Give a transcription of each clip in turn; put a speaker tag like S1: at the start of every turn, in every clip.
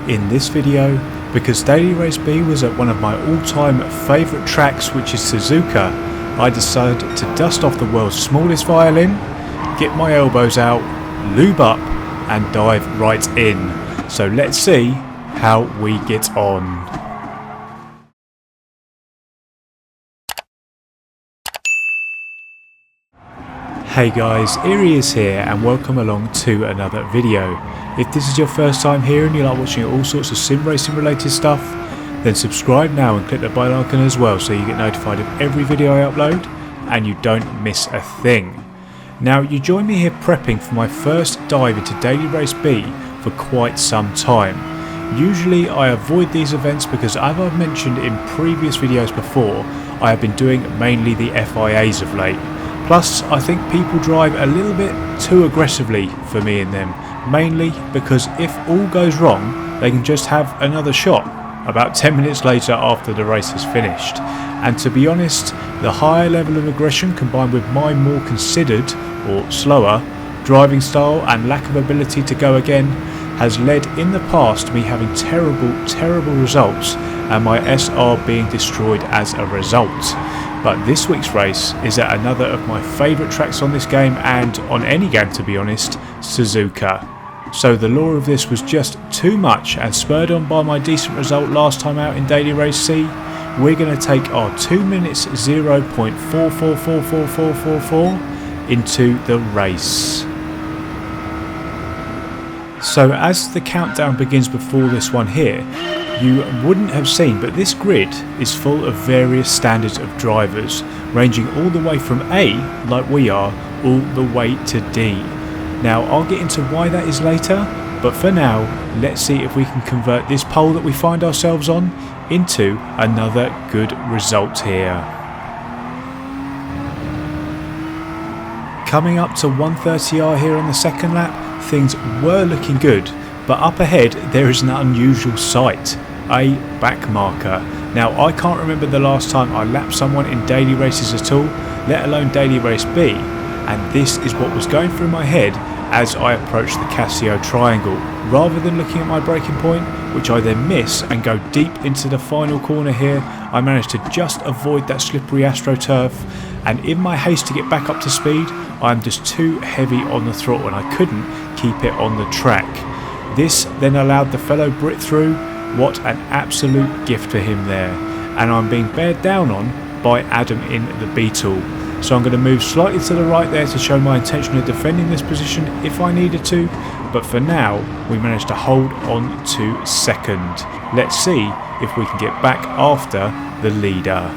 S1: in this video because Daily Race B was at one of my all-time favourite tracks, which is Suzuka. I decided to dust off the world's smallest violin, get my elbows out, lube up and dive right in. So let's see how we get on. Hey guys, Eerie is here and welcome along to another video. If this is your first time here and you like watching all sorts of sim racing related stuff, then subscribe now and click the bell icon as well so you get notified of every video I upload and you don't miss a thing. Now you join me here prepping for my first dive into Daily Race B for quite some time. Usually I avoid these events because, as I've mentioned in previous videos before, I have been doing mainly the FIAs of late. Plus, I think people drive a little bit too aggressively for me in them, mainly because if all goes wrong, they can just have another shot about 10 minutes later after the race has finished. And to be honest, the higher level of aggression combined with my more considered, or slower, driving style and lack of ability to go again has led in the past to me having terrible results and my SR being destroyed as a result. But this week's race is at another of my favourite tracks on this game and on any game to be honest, Suzuka. So the lore of this was just too much, and spurred on by my decent result last time out in Daily Race C, we're going to take our 2 minutes 0.444444 into the race. So as the countdown begins before this one here, you wouldn't have seen, but this grid is full of various standards of drivers, ranging all the way from A, like we are, all the way to D. Now I'll get into why that is later, but for now, let's see if we can convert this pole that we find ourselves on into another good result here. Coming up to 130R here on the second lap, things were looking good, but up ahead there is an unusual sight. A back marker. Now I can't remember the last time I lapped someone in daily races at all, let alone Daily Race B, and this is what was going through my head as I approached the Casio triangle. Rather than looking at my braking point, which I then miss and go deep into the final corner here, I managed to just avoid that slippery AstroTurf, and in my haste to get back up to speed, I am just too heavy on the throttle and I couldn't keep it on the track. This then allowed the fellow Brit through. What an absolute gift for him there, and I'm being bared down on by Adam in the Beetle. So I'm going to move slightly to the right there to show my intention of defending this position if I needed to, but for now we managed to hold on to second. Let's see if we can get back after the leader.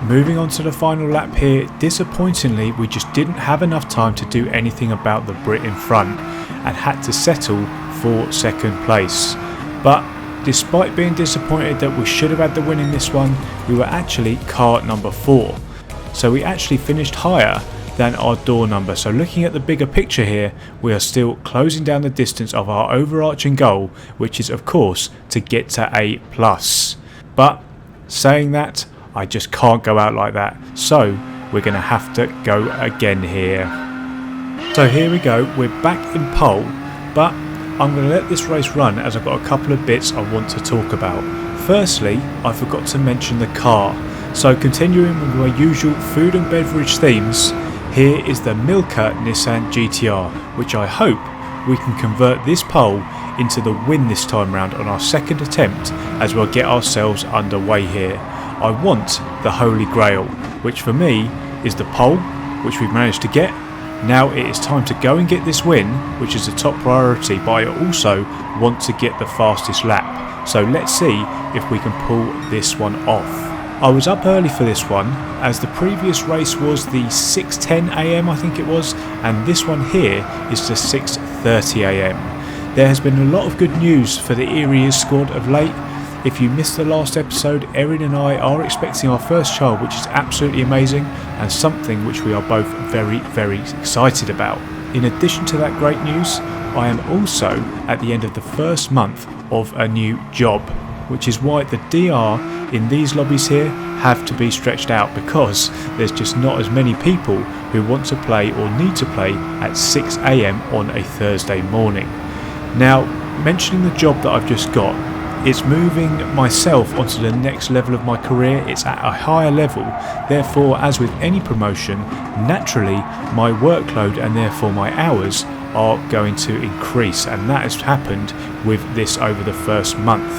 S1: Moving on to the final lap here, disappointingly we just didn't have enough time to do anything about the Brit in front and had to settle for second place. But despite being disappointed that we should have had the win in this one, we were actually car number 4. So we actually finished higher than our door number. So looking at the bigger picture here, we are still closing down the distance of our overarching goal, which is of course to get to A+. But saying that, I just can't go out like that. So we're going to have to go again here. So here we go, we're back in pole, but I'm going to let this race run as I've got a couple of bits I want to talk about. Firstly, I forgot to mention the car. So continuing with my usual food and beverage themes, here is the Milka Nissan GTR, which I hope we can convert this pole into the win this time round on our second attempt as we'll get ourselves underway here. I want the Holy Grail, which for me is the pole, which we've managed to get. Now it is time to go and get this win, which is the top priority, but I also want to get the fastest lap. So let's see if we can pull this one off. I was up early for this one, as the previous race was the 6:10 AM I think it was, and this one here is the 6:30 AM. There has been a lot of good news for the Eerie squad of late. If you missed the last episode, Erin and I are expecting our first child, which is absolutely amazing and something which we are both very excited about. In addition to that great news, I am also at the end of the first month of a new job, which is why the DR in these lobbies here have to be stretched out, because there's just not as many people who want to play or need to play at 6 AM on a Thursday morning. Now, mentioning the job that I've just got, it's moving myself onto the next level of my career. It's at a higher level. Therefore, as with any promotion, naturally my workload and therefore my hours are going to increase, and that has happened with this over the first month.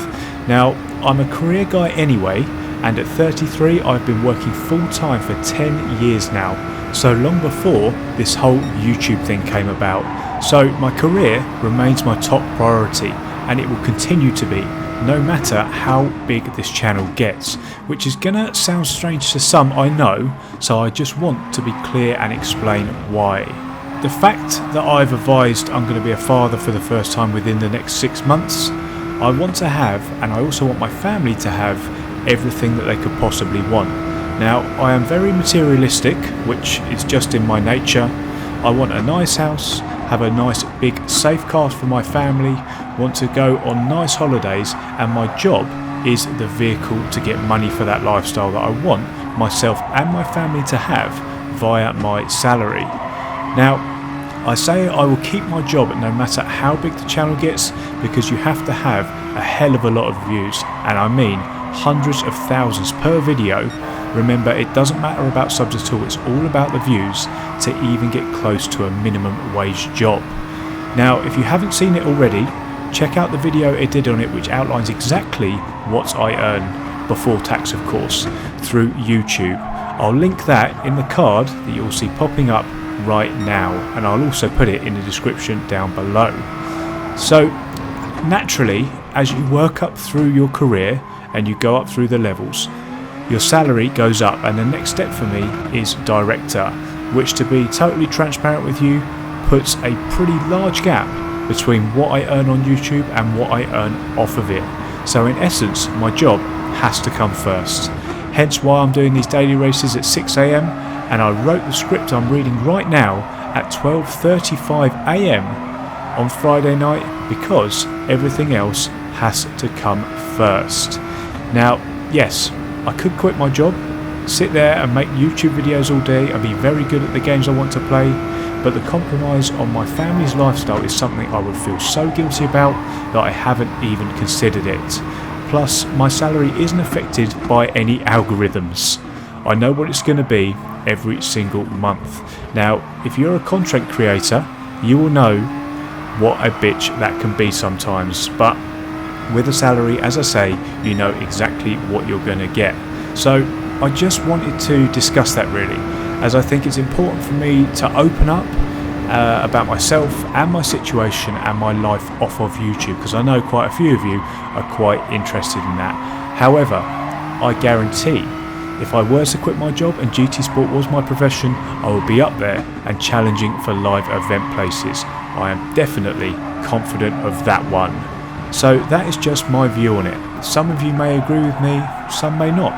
S1: Now, I'm a career guy anyway, and at 33 I've been working full time for 10 years now, so long before this whole YouTube thing came about. So my career remains my top priority, and it will continue to be, no matter how big this channel gets, which is gonna sound strange to some, I know, so I just want to be clear and explain why. The fact that I've advised I'm going to be a father for the first time within the next 6 months, I want to have, and I also want my family to have, everything that they could possibly want. Now, I am very materialistic, which is just in my nature. I want a nice house, have a nice big safe car for my family, want to go on nice holidays, and my job is the vehicle to get money for that lifestyle that I want myself and my family to have via my salary. Now, I say I will keep my job no matter how big the channel gets, because you have to have a hell of a lot of views, and I mean hundreds of thousands per video. Remember, it doesn't matter about subs at all, it's all about the views to even get close to a minimum wage job. Now, if you haven't seen it already, check out the video I did on it, which outlines exactly what I earn, before tax of course, through YouTube. I'll link that in the card that you'll see popping up right now, and I'll also put it in the description down below. So naturally, as you work up through your career and you go up through the levels, your salary goes up, and the next step for me is director, which, to be totally transparent with you, puts a pretty large gap between what I earn on YouTube and what I earn off of it. So in essence, my job has to come first, hence why I'm doing these daily races at 6 AM, and I wrote the script I'm reading right now at 12:35 AM on Friday night, because everything else has to come first. Now, yes, I could quit my job, sit there and make YouTube videos all day and be very good at the games I want to play, but the compromise on my family's lifestyle is something I would feel so guilty about that I haven't even considered it. Plus, my salary isn't affected by any algorithms. I know what it's going to be every single month. Now, if you're a content creator, you will know what a bitch that can be sometimes, but with a salary, as I say, you know exactly what you're going to get. So I just wanted to discuss that really, as I think it's important for me to open up about myself and my situation and my life off of YouTube, because I know quite a few of you are quite interested in that. However, I guarantee if I were to quit my job and GT Sport was my profession, I would be up there and challenging for live event places. I am definitely confident of that one. So that is just my view on it. Some of you may agree with me, some may not.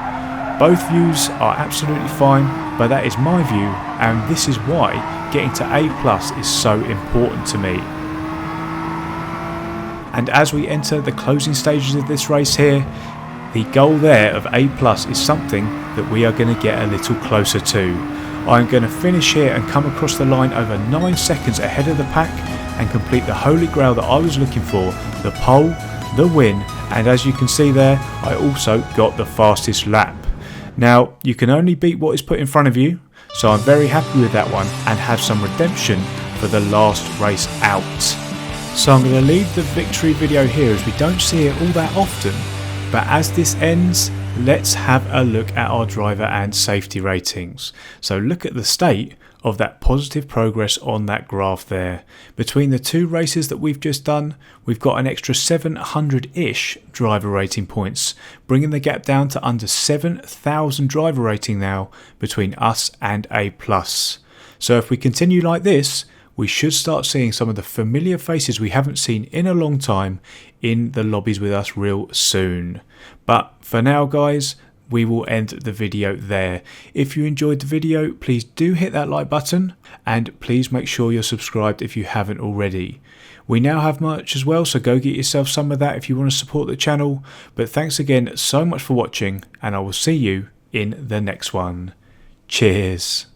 S1: Both views are absolutely fine, but that is my view, and this is why getting to A+ is so important to me. And as we enter the closing stages of this race here, the goal there of A+ is something that we are going to get a little closer to. I'm going to finish here and come across the line over 9 seconds ahead of the pack and complete the holy grail that I was looking for, the pole, the win, and as you can see there, I also got the fastest lap. Now, you can only beat what is put in front of you, so I'm very happy with that one and have some redemption for the last race out. So I'm going to leave the victory video here, as we don't see it all that often. But as this ends, let's have a look at our driver and safety ratings. So look at the state of that positive progress on that graph there. Between the two races that we've just done, we've got an extra 700-ish driver rating points, bringing the gap down to under 7,000 driver rating now between us and A+. So if we continue like this, we should start seeing some of the familiar faces we haven't seen in a long time in the lobbies with us real soon. But for now, guys, we will end the video there. If you enjoyed the video, please do hit that like button, and please make sure you're subscribed if you haven't already. We now have merch as well, so go get yourself some of that if you want to support the channel. But thanks again so much for watching, and I will see you in the next one. Cheers.